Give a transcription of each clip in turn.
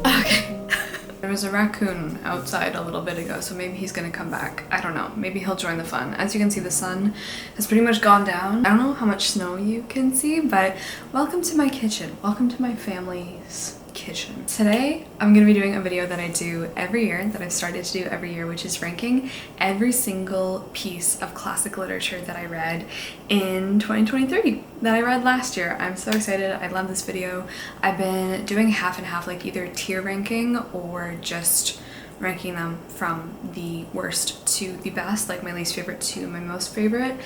Okay. There was a raccoon outside a little bit ago, so maybe he's gonna come back. I don't know. Maybe he'll join the fun. As you can see, the sun has pretty much gone down. I don't know how much snow you can see, but welcome to my kitchen. Welcome to my family's kitchen. Today, I'm gonna be doing a video that I do every year, that I've started to do every year, which is ranking every single piece of classic literature that I read in 2023, that I read last year. I'm so excited. I love this video. I've been doing half and half, like either tier ranking or just ranking them from the worst to the best, like my least favorite to my most favorite.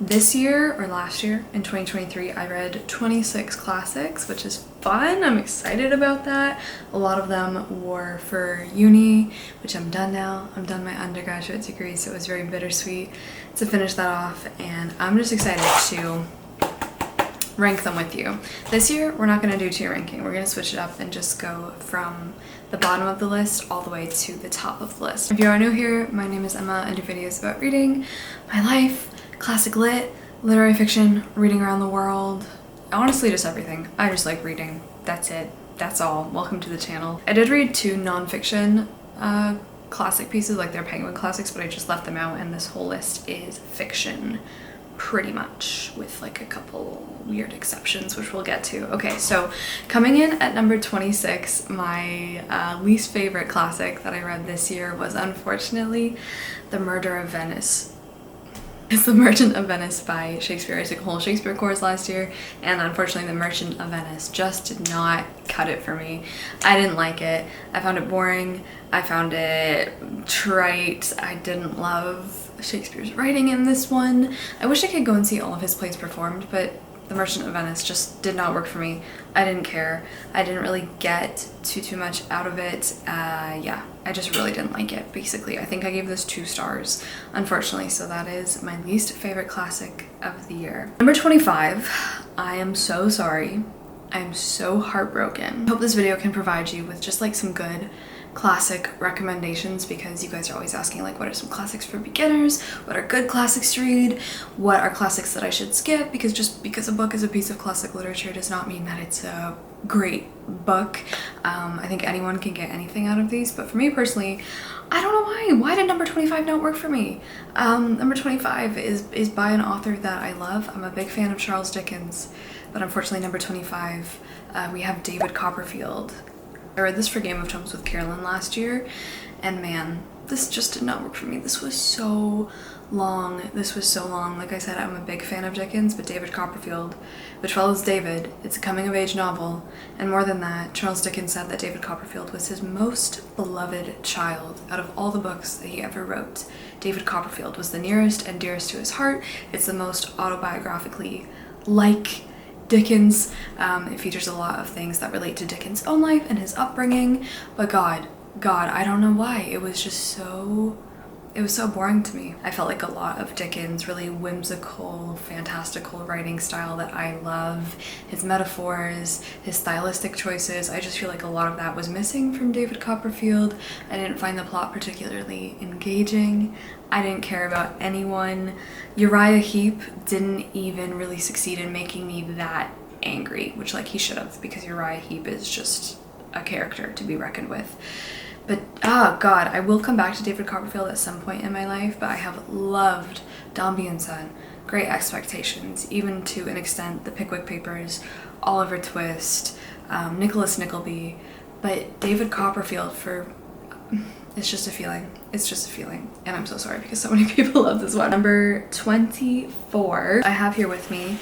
This year, or last year, in 2023, I read 26 classics, which is fun. I'm excited about that. A lot of them were for uni, which I'm done now. I'm done my undergraduate degree, so it was very bittersweet to finish that off, and I'm just excited to rank them with you. This year, we're not gonna do tier ranking. We're gonna switch it up and just go from the bottom of the list all the way to the top of the list. If you are new here, my name is Emma. I do videos about reading, my life, classic lit, literary fiction, reading around the world, honestly just everything. I just like reading. That's it. That's all. Welcome to the channel. I did read 2 nonfiction classic pieces, like they're Penguin classics, but I just left them out, and this whole list is fiction pretty much, with like a couple weird exceptions, which we'll get to. Okay, so coming in at number 26, my least favorite classic that I read this year was unfortunately The Murder of Venice. It's The Merchant of Venice by Shakespeare. I took a whole Shakespeare course last year, and unfortunately The Merchant of Venice just did not cut it for me. I didn't like it. I found it boring. I found it trite. I didn't love Shakespeare's writing in this one. I wish I could go and see all of his plays performed, but The Merchant of Venice just did not work for me. I didn't care. I didn't really get too much out of it. Yeah, I just really didn't like it, basically. I think I gave this 2 stars, unfortunately, so that is my least favorite classic of the year. Number 25, I am so sorry. I am so heartbroken. I hope this video can provide you with just like some good classic recommendations, because you guys are always asking like, what are some classics for beginners, what are good classics to read, what are classics that I should skip, because just because a book is a piece of classic literature does not mean that it's a great book. I think anyone can get anything out of these, but for me personally, I don't know why did number 25 not work for me? Number 25 is by an author that I love. I'm a big fan of Charles Dickens, but unfortunately number 25, we have David Copperfield. I read this for Game of Thrones with Carolyn last year, and man, this just did not work for me. This was so long. Like I said, I'm a big fan of Dickens, but David Copperfield, which follows David, it's a coming-of-age novel, and more than that, Charles Dickens said that David Copperfield was his most beloved child out of all the books that he ever wrote. David Copperfield was the nearest and dearest to his heart. It's the most autobiographically like Dickens. It features a lot of things that relate to Dickens' own life and his upbringing, but God, I don't know why. It was so boring to me. I felt like a lot of Dickens' really whimsical, fantastical writing style that I love, his metaphors, his stylistic choices, I just feel like a lot of that was missing from David Copperfield. I didn't find the plot particularly engaging. I didn't care about anyone. Uriah Heep didn't even really succeed in making me that angry, which like he should have, because Uriah Heep is just a character to be reckoned with. But oh God, I will come back to David Copperfield at some point in my life, but I have loved Dombey and Son, Great Expectations, even to an extent The Pickwick Papers, Oliver Twist, Nicholas Nickleby, but David Copperfield it's just a feeling. It's just a feeling. And I'm so sorry because so many people love this one. Number 24, I have here with me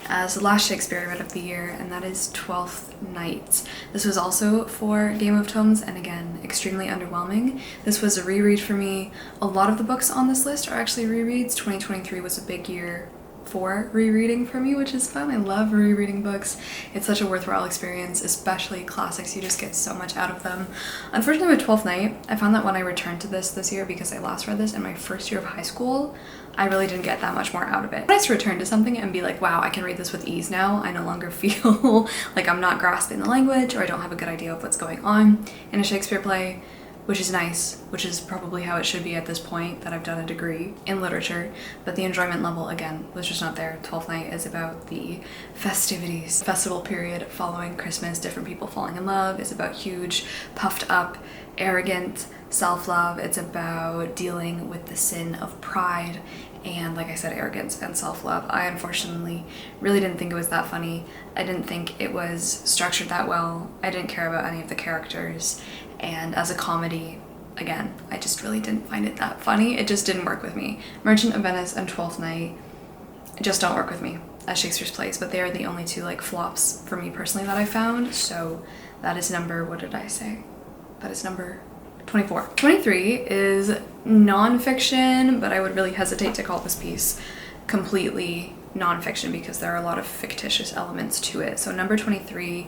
as the last Shakespeare I read of the year, and that is Twelfth Night. This was also for Game of Thrones, and again, extremely underwhelming. This was a reread for me. A lot of the books on this list are actually rereads. 2023 was a big year for rereading for me, which is fun. I love rereading books. It's such a worthwhile experience, especially classics. You just get so much out of them. Unfortunately with Twelfth Night, I found that when I returned to this year, because I last read this in my first year of high school, I really didn't get that much more out of it. It's nice to return to something and be like, wow, I can read this with ease now. I no longer feel like I'm not grasping the language or I don't have a good idea of what's going on in a Shakespeare play. which is nice, which is probably how it should be at this point that I've done a degree in literature, but the enjoyment level, again, was just not there. Twelfth Night is about the festivities, festival period following Christmas, different people falling in love. It's about huge, puffed up, arrogant self-love. It's about dealing with the sin of pride and, like I said, arrogance and self-love. I unfortunately really didn't think it was that funny. I didn't think it was structured that well. I didn't care about any of the characters. And as a comedy, again, I just really didn't find it that funny. It just didn't work with me. Merchant of Venice and Twelfth Night just don't work with me as Shakespeare's plays, but they are the only two like flops for me personally that I found. So that is number, what did I say? That is number 24. 23 is nonfiction, but I would really hesitate to call this piece completely nonfiction because there are a lot of fictitious elements to it. So number 23,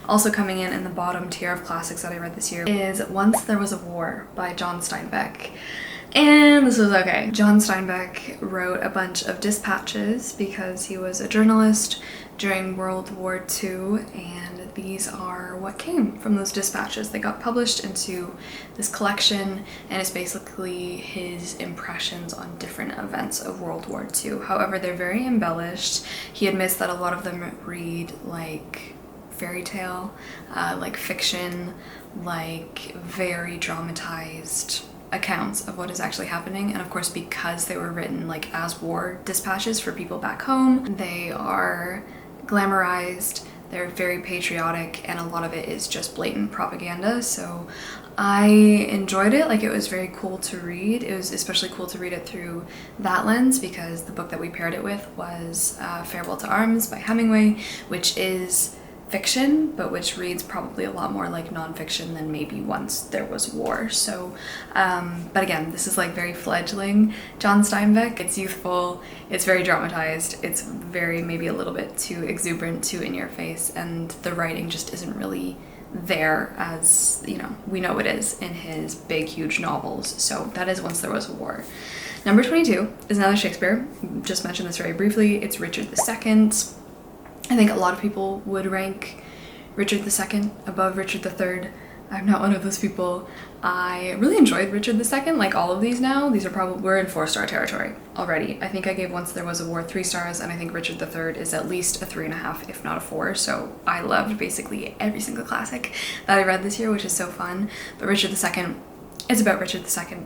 also coming in the bottom tier of classics that I read this year, is Once There Was a War by John Steinbeck. And this was okay. John Steinbeck wrote a bunch of dispatches because he was a journalist during World War II, and these are what came from those dispatches. They got published into this collection, and it's basically his impressions on different events of World War II. However, they're very embellished. He admits that a lot of them read like fairy tale, like fiction, like very dramatized accounts of what is actually happening. And of course, because they were written like as war dispatches for people back home, they are glamorized, they're very patriotic, and a lot of it is just blatant propaganda. So I enjoyed it. Like, it was very cool to read. It was especially cool to read it through that lens because the book that we paired it with was Farewell to Arms by Hemingway, which is fiction, but which reads probably a lot more like nonfiction than maybe Once There Was War. So, but again, this is like very fledgling John Steinbeck. It's youthful, it's very dramatized, it's very maybe a little bit too exuberant, too in your face, and the writing just isn't really there as, you know, we know it is in his big, huge novels. So that is Once There Was a War. Number 22 is another Shakespeare. Just mentioned this very briefly. It's Richard II. I think a lot of people would rank Richard II above Richard III. I'm not one of those people. I really enjoyed Richard II, like all of these now. These are probably, we're in 4-star territory already. I think I gave Once There Was a War 3 stars, and I think Richard III is at least a 3.5, if not a 4. So I loved basically every single classic that I read this year, which is so fun. But Richard II is about Richard II,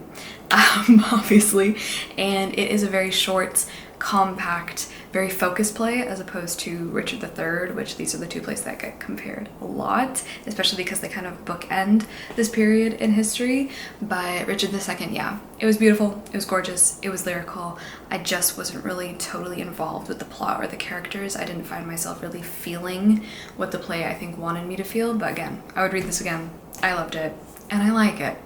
obviously, and it is a very short, compact, very focused play as opposed to Richard III, which these are the two plays that get compared a lot, especially because they kind of bookend this period in history. But Richard II, yeah, it was beautiful, it was gorgeous, it was lyrical. I just wasn't really totally involved with the plot or the characters. I didn't find myself really feeling what the play I think wanted me to feel, but again, I would read this again. I loved it, and I like it.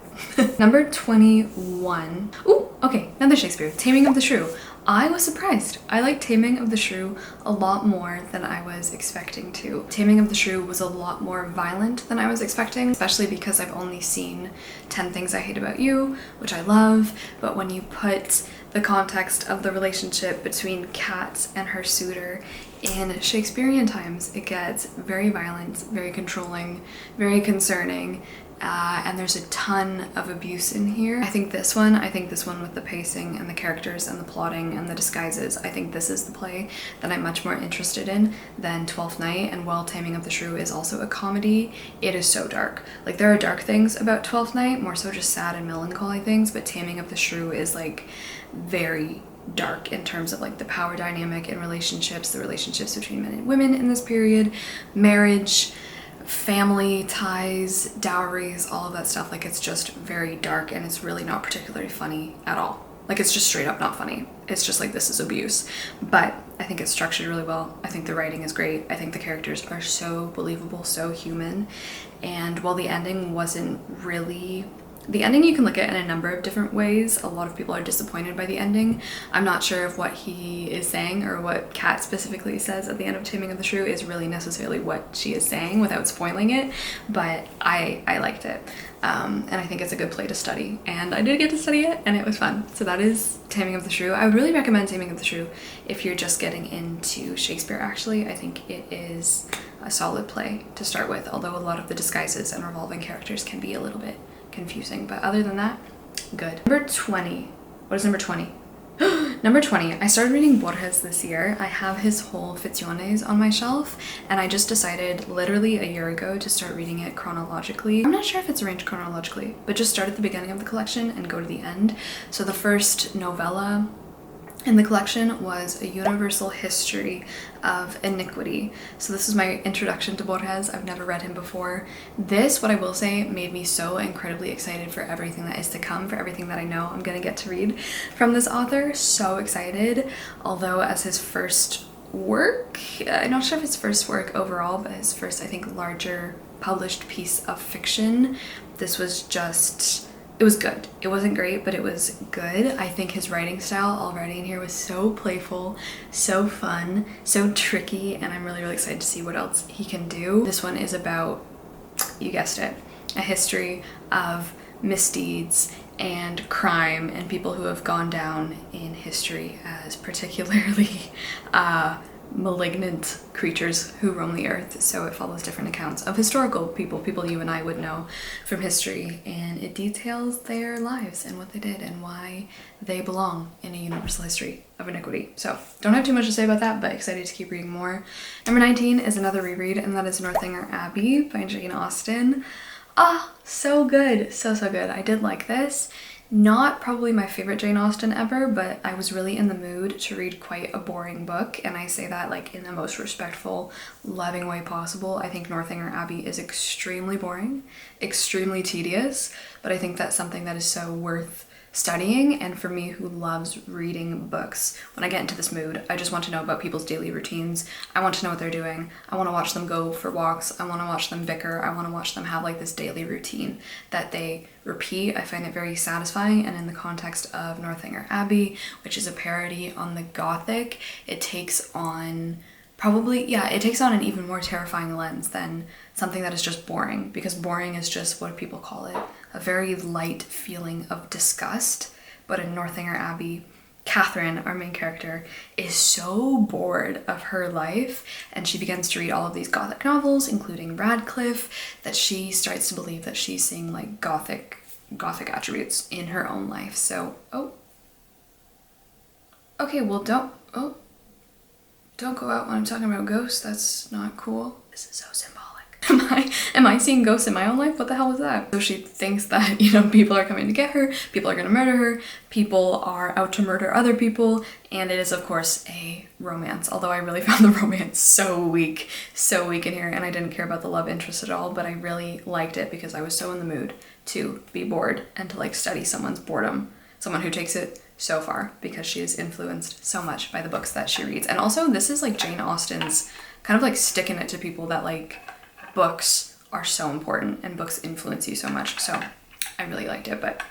Number 21. Ooh, okay, another Shakespeare, Taming of the Shrew. I was surprised. I liked Taming of the Shrew a lot more than I was expecting to. Taming of the Shrew was a lot more violent than I was expecting, especially because I've only seen 10 Things I Hate About You, which I love, but when you put the context of the relationship between Kat and her suitor in Shakespearean times, it gets very violent, very controlling, very concerning, and there's a ton of abuse in here. I think this one with the pacing and the characters and the plotting and the disguises, I think this is the play that I'm much more interested in than Twelfth Night. And while Taming of the Shrew is also a comedy, it is so dark. Like, there are dark things about Twelfth Night, more so just sad and melancholy things, but Taming of the Shrew is like very dark in terms of like the power dynamic in relationships, the relationships between men and women in this period, marriage, family ties, dowries, all of that stuff. Like, it's just very dark, and it's really not particularly funny at all. Like, it's just straight up not funny. It's just like, this is abuse. But I think it's structured really well. I think the writing is great. I think the characters are so believable, so human. And while the ending wasn't really... The ending you can look at in a number of different ways. A lot of people are disappointed by the ending. I'm not sure if what he is saying or what Kat specifically says at the end of Taming of the Shrew is really necessarily what she is saying without spoiling it, but I liked it. And I think it's a good play to study, and I did get to study it, and it was fun. So that is Taming of the Shrew. I would really recommend Taming of the Shrew if you're just getting into Shakespeare, actually. I think it is a solid play to start with, although a lot of the disguises and revolving characters can be a little bit confusing. But other than that, good. Number 20. What is number 20? Number 20, I started reading Borges this year. I have his whole Ficciones on my shelf, and I just decided literally a year ago to start reading it chronologically. I'm not sure if it's arranged chronologically, but just start at the beginning of the collection and go to the end. So the first novella in the collection was A Universal History of Iniquity. So this is my introduction to Borges. I've never read him before. This, what I will say, made me so incredibly excited for everything that is to come, for everything that I know I'm gonna get to read from this author. So excited. Although as his first work, I'm not sure if his first work overall, but his first, I think, larger published piece of fiction, this was just, it was good. It wasn't great, but it was good. I think his writing style already in here was so playful, so fun, so tricky, and I'm really, really excited to see what else he can do. This one is about, you guessed it, a history of misdeeds and crime and people who have gone down in history as particularly malignant creatures who roam the earth. So it follows different accounts of historical people you and I would know from history, and it details their lives and what they did and why they belong in a universal history of iniquity. So don't have too much to say about that, but excited to keep reading more. Number 19 is another reread, and that is Northanger Abbey by Jane Austen. So good, so good. I did like this. Not probably my favorite Jane Austen ever, but I was really in the mood to read quite a boring book, and I say that like in the most respectful, loving way possible. I think Northanger Abbey is extremely boring, extremely tedious, but I think that's something that is so worth studying. And for me, who loves reading books, when I get into this mood, I just want to know about people's daily routines. I want to know what they're doing. I want to watch them go for walks. I want to watch them bicker. I want to watch them have like this daily routine that they repeat. I find it very satisfying, and in the context of Northanger Abbey, which is a parody on the Gothic, it takes on it takes on an even more terrifying lens than something that is just boring, because boring is just, what do people call it? A very light feeling of disgust. But in Northanger Abbey, Catherine, our main character, is so bored of her life, and she begins to read all of these Gothic novels, including Radcliffe, that she starts to believe that she's seeing like Gothic attributes in her own life. So, okay, well, don't go out when I'm talking about ghosts. That's not cool. This is so symbolic. Am I seeing ghosts in my own life? What the hell was that? So she thinks that, people are coming to get her, people are gonna murder her, people are out to murder other people, and it is of course a romance. Although I really found the romance so weak in here, and I didn't care about the love interest at all, but I really liked it because I was so in the mood to be bored and to like study someone's boredom, someone who takes it so far, because she is influenced so much by the books that she reads. And also this is like Jane Austen's kind of like sticking it to people that like books are so important and books influence you so much. So I really liked it, but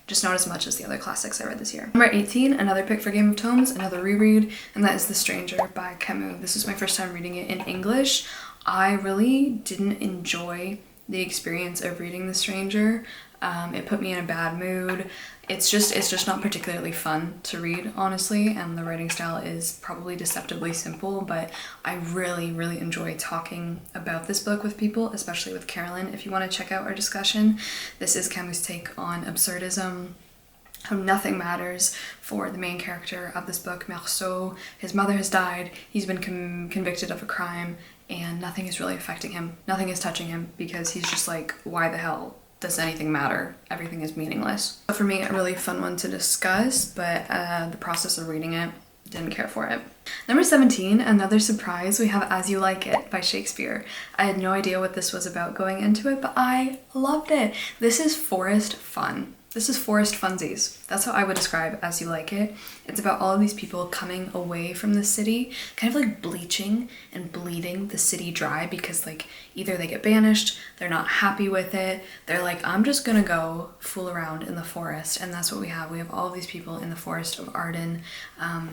just not as much as the other classics I read this year. Number 18, another pick for Game of Tomes, another reread, and that is The Stranger by Camus. This is my first time reading it in English. I really didn't enjoy the experience of reading The Stranger. It put me in a bad mood. It's just not particularly fun to read, honestly, and the writing style is probably deceptively simple, but I really, really enjoy talking about this book with people, especially with Carolyn. If you want to check out our discussion, this is Camus' take on absurdism, how nothing matters for the main character of this book, Marceau. His mother has died, he's been convicted of a crime, and nothing is really affecting him. Nothing is touching him, because he's just like, why the hell does anything matter? Everything is meaningless. For me, a really fun one to discuss, but the process of reading it, didn't care for it. Number 17, another surprise, we have As You Like It by Shakespeare. I had no idea what this was about going into it, but I loved it. This is forest fun. This is forest funsies. That's how I would describe As You Like It. It's about all of these people coming away from the city, kind of like bleaching and bleeding the city dry, because like either they get banished, they're not happy with it, they're like, I'm just gonna go fool around in the forest. And that's what we have. We have all of these people in the forest of Arden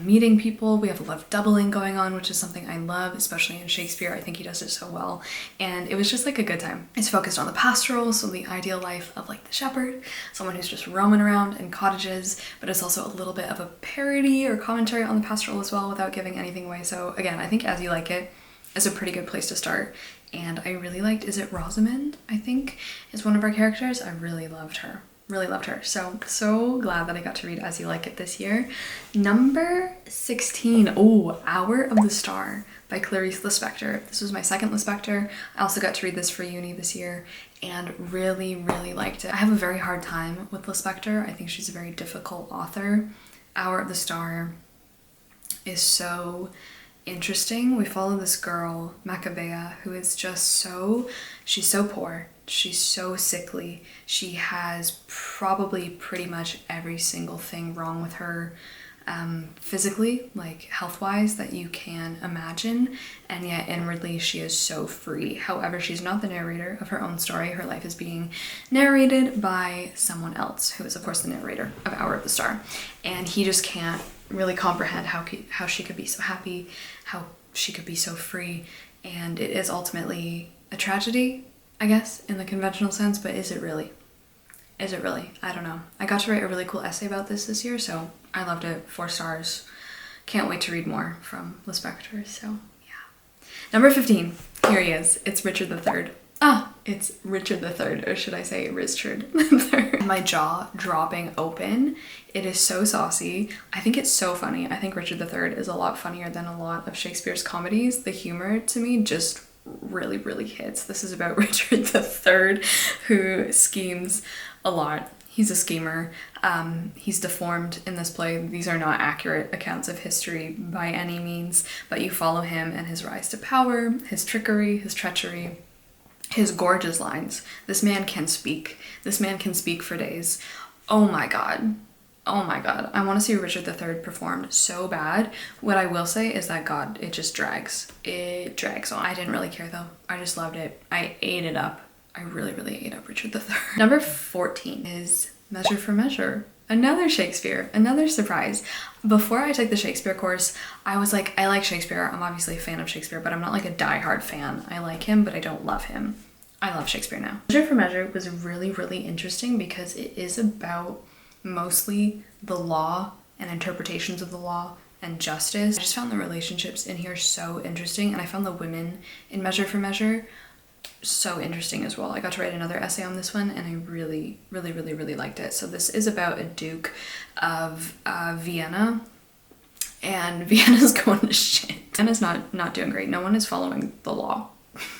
meeting people. We have a lot of doubling going on, which is something I love, especially in Shakespeare. I think he does it so well. And it was just like a good time. It's focused on the pastoral, so the ideal life of like the shepherd, someone who's just roaming around in cottages, but it's also a little bit of a parody or commentary on the pastoral as well, without giving anything away. So again, I think As You Like It is a pretty good place to start. and I really liked, is it Rosamond, I think, is one of our characters. I really loved her. Really loved her. So glad that I got to read As You Like It this year. Number 16. Oh, Hour of the Star by Clarice Lispector. This was my second Lispector. I also got to read this for uni this year and really liked it. I have a very hard time with Lispector. I think she's a very difficult author. Hour of the Star is so interesting. We follow this girl, Macabea, who is just she's so poor. She's so sickly. She has probably pretty much every single thing wrong with her physically, like health-wise, that you can imagine, and yet inwardly she is so free. However, she's not the narrator of her own story. Her life is being narrated by someone else, who is of course the narrator of Hour of the Star, and he just can't really comprehend how she could be so happy, how she could be so free, and it is ultimately a tragedy, I guess, in the conventional sense, but is it really? Is it really? I don't know. I got to write a really cool essay about this year, so I loved it. 4 stars. Can't wait to read more from Lispector, so yeah. Number 15. Here he is. It's Richard III. It's Richard III, or should I say Richard III. My jaw dropping open. It is so saucy. I think it's so funny. I think Richard III is a lot funnier than a lot of Shakespeare's comedies. The humor to me just really hits. This is about Richard III, who schemes a lot. He's a schemer. He's deformed in this play. These are not accurate accounts of history by any means, but you follow him and his rise to power, his trickery, his treachery, his gorgeous lines. This man can speak. This man can speak for days. Oh my god. Oh my god. I want to see Richard III performed so bad. What I will say is that God, it just drags. It drags on. I didn't really care though. I just loved it. I ate it up. I really ate up Richard III. Number 14 is Measure for Measure. Another Shakespeare, another surprise. Before I took the Shakespeare course, I was like, I like Shakespeare. I'm obviously a fan of Shakespeare, but I'm not like a diehard fan. I like him, but I don't love him. I love Shakespeare now. Measure for Measure was really interesting because it is about mostly the law and interpretations of the law and justice. I just found the relationships in here so interesting, and I found the women in Measure for Measure so interesting as well. I got to write another essay on this one, and I really liked it. So this is about a Duke of Vienna, and Vienna's going to shit. Vienna's not doing great. No one is following the law.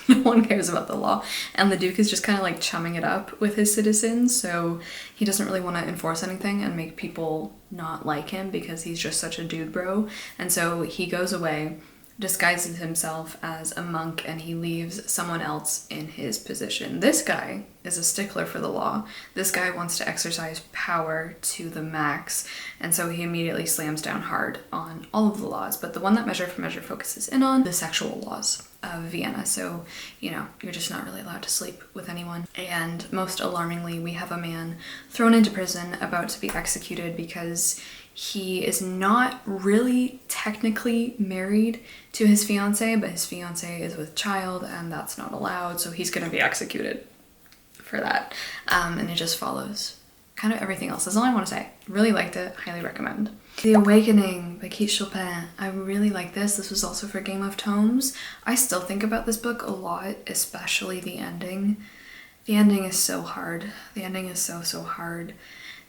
No one cares about the law, and the Duke is just kind of like chumming it up with his citizens, so he doesn't really want to enforce anything and make people not like him because he's just such a dude bro. And so he goes away, disguises himself as a monk, and he leaves someone else in his position. This guy is a stickler for the law. This guy wants to exercise power to the max, and so he immediately slams down hard on all of the laws, but the one that Measure for Measure focuses in on, the sexual laws of Vienna. So, you know, you're just not really allowed to sleep with anyone. And most alarmingly, we have a man thrown into prison about to be executed because he is not really technically married to his fiancée, but his fiancée is with child, and that's not allowed, so he's gonna be executed for that. And it just follows kind of everything else. That's all I want to say. Really liked it. Highly recommend. The Awakening by Kate Chopin. I really like this. This was also for Game of Tomes. I still think about this book a lot, especially the ending. The ending is so hard. The ending is so hard.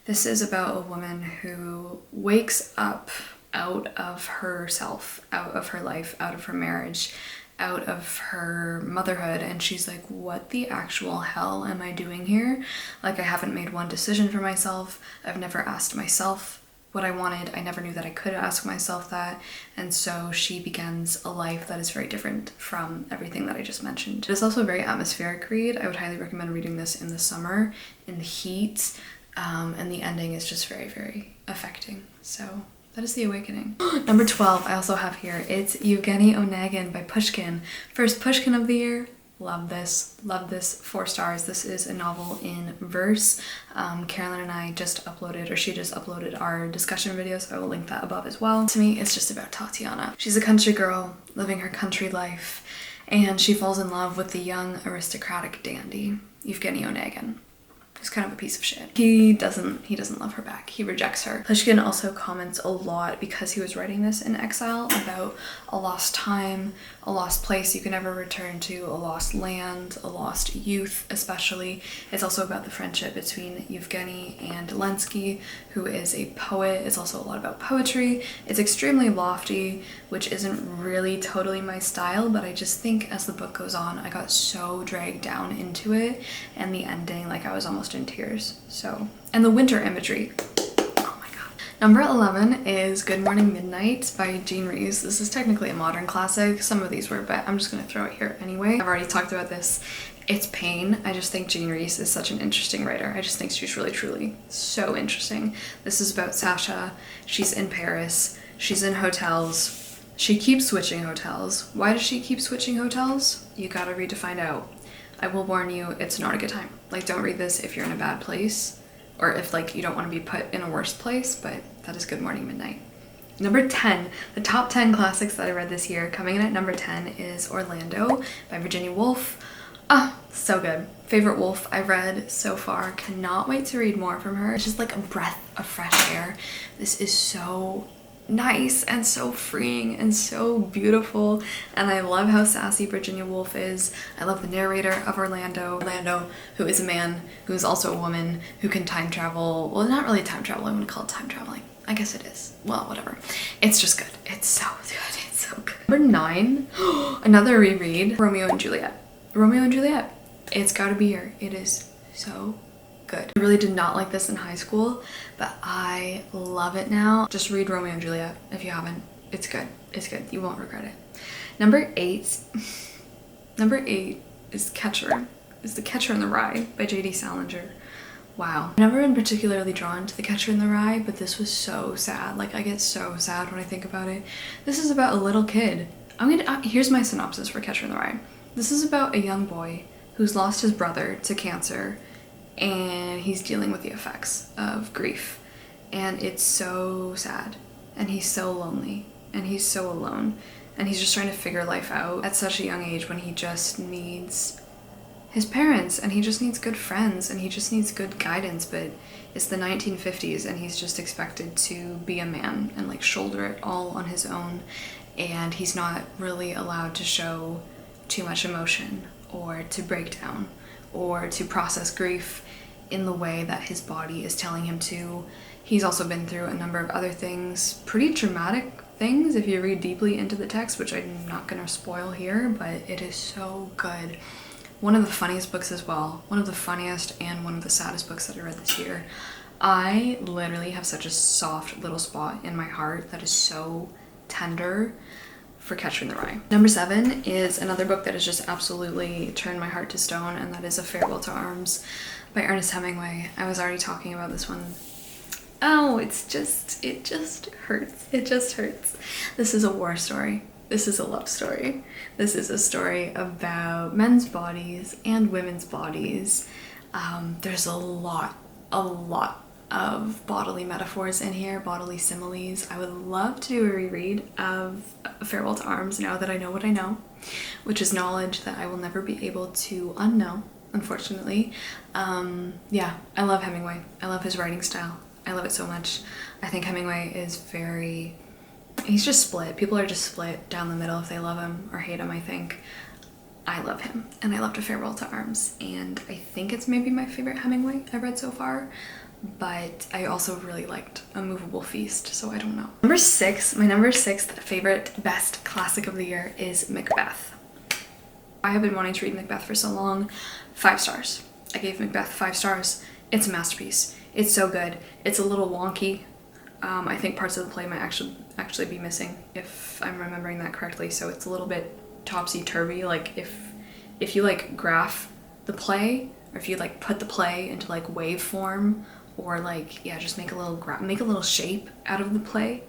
This is about a woman who wakes up out of herself, out of her life, out of her marriage, out of her motherhood, and she's like, what the actual hell am I doing here? Like, I haven't made one decision for myself. I've never asked myself what I wanted. I never knew that I could ask myself that. And so she begins a life that is very different from everything that I just mentioned. It is also a very atmospheric read. I would highly recommend reading this in the summer, in the heat, and the ending is just very affecting. So that is The Awakening. Number 12, I also have here. It's Eugeni Onan by Pushkin. First Pushkin of the year. Love this. 4 stars. This is a novel in verse. Carolyn and I just uploaded, or she just uploaded our discussion video, so I will link that above as well. To me, it's just about Tatiana. She's a country girl living her country life, and she falls in love with the young aristocratic dandy, Eugeni Onan. who's kind of a piece of shit. He doesn't love her back. He rejects her. Pushkin also comments a lot, because he was writing this in exile, about a lost time, a lost place you can never return to, a lost land, a lost youth especially. It's also about the friendship between Eugeni and Lenski, who is a poet. It's also a lot about poetry. It's extremely lofty, which isn't really totally my style, but I just think as the book goes on, I got so dragged down into it, and the ending, like I was almost in tears. So, and the winter imagery. Oh my god. Number 11 is Good Morning Midnight by Jean Rhys. This is technically a modern classic. Some of these were, but I'm just gonna throw it here anyway. I've already talked about this. It's pain. I just think Jean Rhys is such an interesting writer. I just think she's really, truly so interesting. This is about Sasha. She's in Paris. She's in hotels. She keeps switching hotels. Why does she keep switching hotels? You gotta read to find out. I will warn you, it's not a good time. Like, don't read this if you're in a bad place, or if like you don't want to be put in a worse place, but that is Good Morning Midnight. Number 10, the top 10 classics that I read this year. Coming in at number 10 is Orlando by Virginia Woolf. Ah, so good. Favorite Woolf I've read so far. Cannot wait to read more from her. It's just like a breath of fresh air. This is so nice and so freeing and so beautiful, and I love how sassy Virginia Woolf is. I love the narrator of Orlando, who is a man who is also a woman who can time travel. Well, not really time travel, I wouldn't call it time traveling. I guess it is. Well, whatever. It's just good. It's so good. It's so good. Number 9, another reread, Romeo and Juliet. Romeo and Juliet. It's gotta be here. It is so good. I really did not like this in high school, but I love it now. Just read Romeo and Juliet if you haven't. It's good. It's good. You won't regret it. Number 8 is Catcher. Is The Catcher in the Rye by J.D. Salinger. Wow. I've never been particularly drawn to The Catcher in the Rye, but this was so sad. Like, I get so sad when I think about it. This is about a little kid. Here's my synopsis for Catcher in the Rye. This is about a young boy who's lost his brother to cancer, and he's dealing with the effects of grief, and it's so sad, and he's so lonely, and he's so alone, and he's just trying to figure life out at such a young age, when he just needs his parents, and he just needs good friends, and he just needs good guidance. But it's the 1950s, and he's just expected to be a man and like shoulder it all on his own, and he's not really allowed to show too much emotion, or to break down, or to process grief in the way that his body is telling him to. He's also been through a number of other things, pretty traumatic things if you read deeply into the text, which I'm not gonna spoil here, but it is so good. One of the funniest books as well. One of the funniest and one of the saddest books that I read this year. I literally have such a soft little spot in my heart that is so tender for Catcher in the Rye. Number 7 is another book that has just absolutely turned my heart to stone, and that is A Farewell to Arms by Ernest Hemingway. I was already talking about this one. Oh, it just hurts. It just hurts. This is a war story. This is a love story. This is a story about men's bodies and women's bodies. There's a lot of bodily metaphors in here, bodily similes. I would love to do a reread of A Farewell to Arms now that I know what I know, which is knowledge that I will never be able to unknow, unfortunately. Yeah, I love Hemingway. I love his writing style. I love it so much. I think Hemingway is he's just split. People are just split down the middle if they love him or hate him, I think. I love him, and I loved A Farewell to Arms, and I think it's maybe my favorite Hemingway I've read so far. But I also really liked A Movable Feast, so I don't know. Number 6, my number 6th favorite best classic of the year is Macbeth. I have been wanting to read Macbeth for so long. 5 stars. I gave Macbeth 5 stars. It's a masterpiece. It's so good. It's a little wonky. I think parts of the play might actually be missing, if I'm remembering that correctly, so it's a little bit topsy-turvy. Like if you like graph the play, or if you like put the play into like waveform, or like, yeah, just make a little shape out of the play.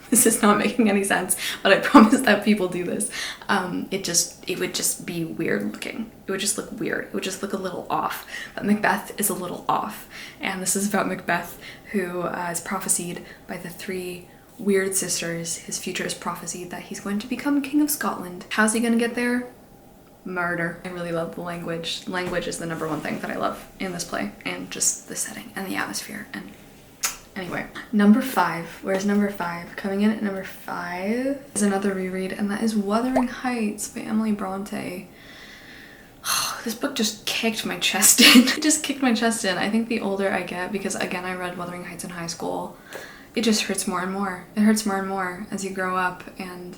This is not making any sense, but I promise that people do this. It would just be weird looking. It would just look weird. It would just look a little off. But Macbeth is a little off. And this is about Macbeth, who is prophesied by the 3 weird sisters. His future is prophesied that he's going to become King of Scotland. How's he gonna get there? murder. I really love the language. Language is the number one thing that I love in this play, and just the setting and the atmosphere. And anyway, number 5. Where's number 5? Coming in at number 5 is another reread, and that is Wuthering Heights by Emily Bronte. This book just kicked my chest in. It just kicked my chest in. I think the older I get, because again, I read Wuthering Heights in high school, it just hurts more and more. It hurts more and more as you grow up, and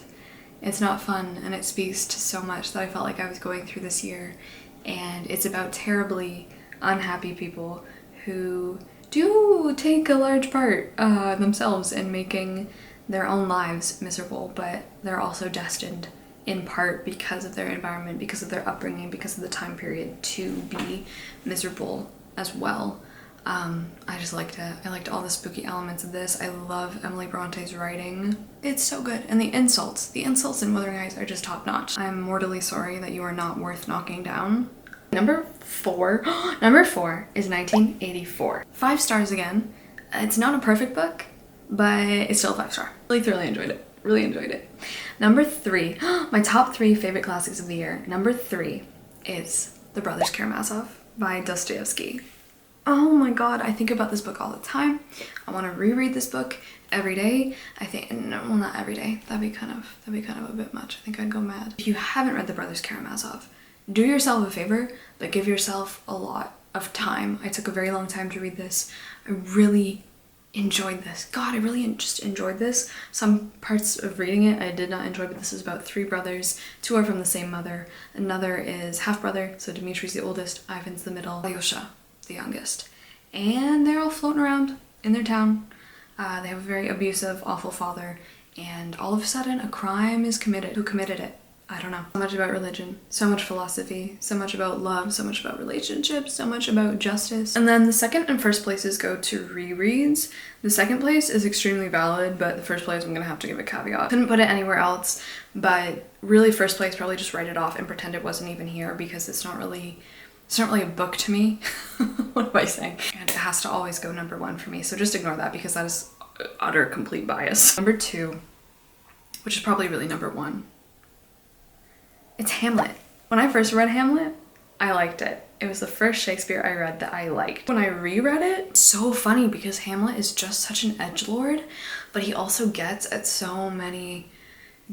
it's not fun, and it speaks to so much that I felt like I was going through this year. And it's about terribly unhappy people who do take a large part themselves in making their own lives miserable, but they're also destined in part because of their environment, because of their upbringing, because of the time period, to be miserable as well. I just liked it. I liked all the spooky elements of this. I love Emily Bronte's writing. It's so good. And the insults in Wuthering Heights are just top notch. I'm mortally sorry that you are not worth knocking down. Number 4. Number 4 is 1984. 5 stars again. It's not a perfect book, but it's still a 5-star. Really thoroughly enjoyed it. Really enjoyed it. Number 3, my top 3 favorite classics of the year. Number 3 is The Brothers Karamazov by Dostoevsky. Oh my god, I think about this book all the time. I want to reread this book every day. I think, no, well, not every day. That'd be kind of a bit much. I think I'd go mad. If you haven't read The Brothers Karamazov, do yourself a favor, but give yourself a lot of time. I took a very long time to read this. I really enjoyed this. God, I really just enjoyed this. Some parts of reading it I did not enjoy, but this is about 3 brothers. 2 are from the same mother. Another is half-brother, so Dimitri's the oldest, Ivan's the middle, Alyosha the youngest. And they're all floating around in their town. They have a very abusive, awful father, and all of a sudden a crime is committed. Who committed it? I don't know. So much about religion, so much philosophy, so much about love, so much about relationships, so much about justice. And then the second and first places go to rereads. The second place is extremely valid, but the first place I'm gonna have to give a caveat. Couldn't put it anywhere else, but really first place, probably just write it off and pretend it wasn't even here, because it's not really a book to me. What am I saying? And it has to always go number 1 for me, so just ignore that, because that is utter complete bias. Number 2, which is probably really number 1, it's Hamlet. When I first read Hamlet, I liked it. It was the first Shakespeare I read that I liked. When I reread it, it's so funny because Hamlet is just such an edgelord, but he also gets at so many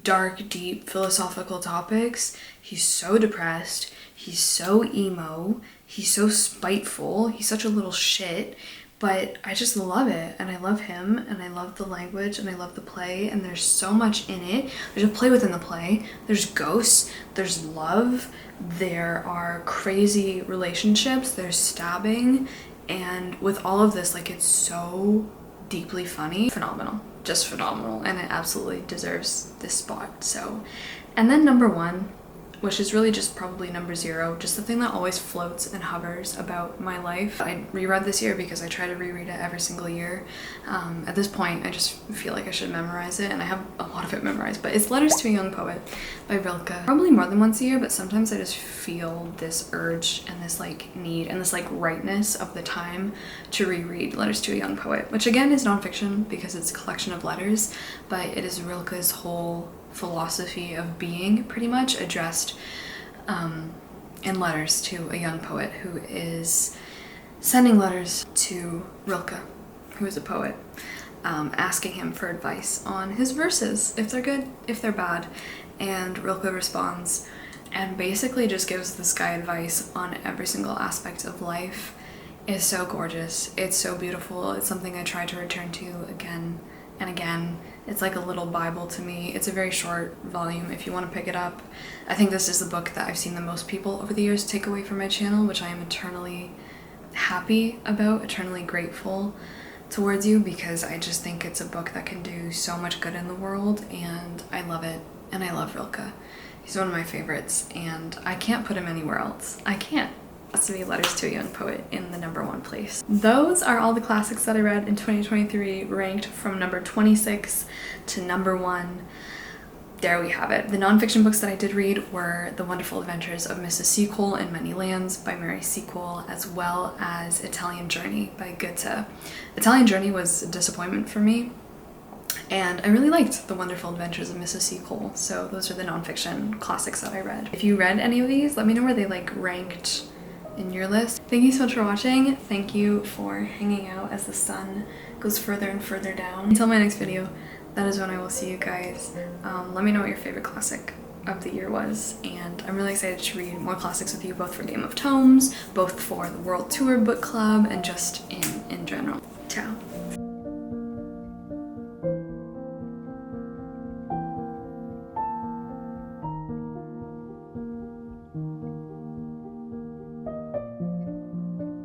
dark, deep philosophical topics. He's so depressed, he's so emo, he's so spiteful, he's such a little shit, but I just love it, and I love him, and I love the language, and I love the play, and there's so much in it. There's a play within the play, there's ghosts, there's love, there are crazy relationships, there's stabbing, and with all of this, like, it's so deeply funny. Phenomenal. Just phenomenal, and it absolutely deserves this spot. So, and then number 1, which is really just probably number 0, just the thing that always floats and hovers about my life. I reread this year because I try to reread it every single year. At this point, I just feel like I should memorize it, and I have a lot of it memorized, but it's Letters to a Young Poet by Rilke. Probably more than once a year, but sometimes I just feel this urge and this like need and this like rightness of the time to reread Letters to a Young Poet, which again is nonfiction because it's a collection of letters, but it is Rilke's whole philosophy of being pretty much addressed in letters to a young poet who is sending letters to Rilke, who is a poet, asking him for advice on his verses, if they're good, if they're bad. And Rilke responds and basically just gives this guy advice on every single aspect of life. It's so gorgeous, it's so beautiful, it's something I try to return to again and again. It's like a little Bible to me. It's a very short volume if you want to pick it up. I think this is the book that I've seen the most people over the years take away from my channel, which I am eternally happy about, eternally grateful towards you, because I just think it's a book that can do so much good in the world, and I love it, and I love Rilke. He's one of my favorites, and I can't put him anywhere else. I can't. Has to be Letters to a Young Poet in the number 1 place. Those are all the classics that I read in 2023, ranked from number 26 to number 1. There we have it. The nonfiction books that I did read were The Wonderful Adventures of Mrs. Sequel in Many Lands by Mary Sequel, as well as Italian Journey by Goethe. Italian Journey was a disappointment for me. And I really liked The Wonderful Adventures of Mrs. C. Cole, so those are the nonfiction classics that I read. If you read any of these, let me know where they like ranked in your list. Thank you so much for watching. Thank you for hanging out as the sun goes further and further down. Until my next video, that is when I will see you guys. Let me know what your favorite classic of the year was, and I'm really excited to read more classics with you, both for Game of Tomes, both for the World Tour Book Club, and just in general. Ciao.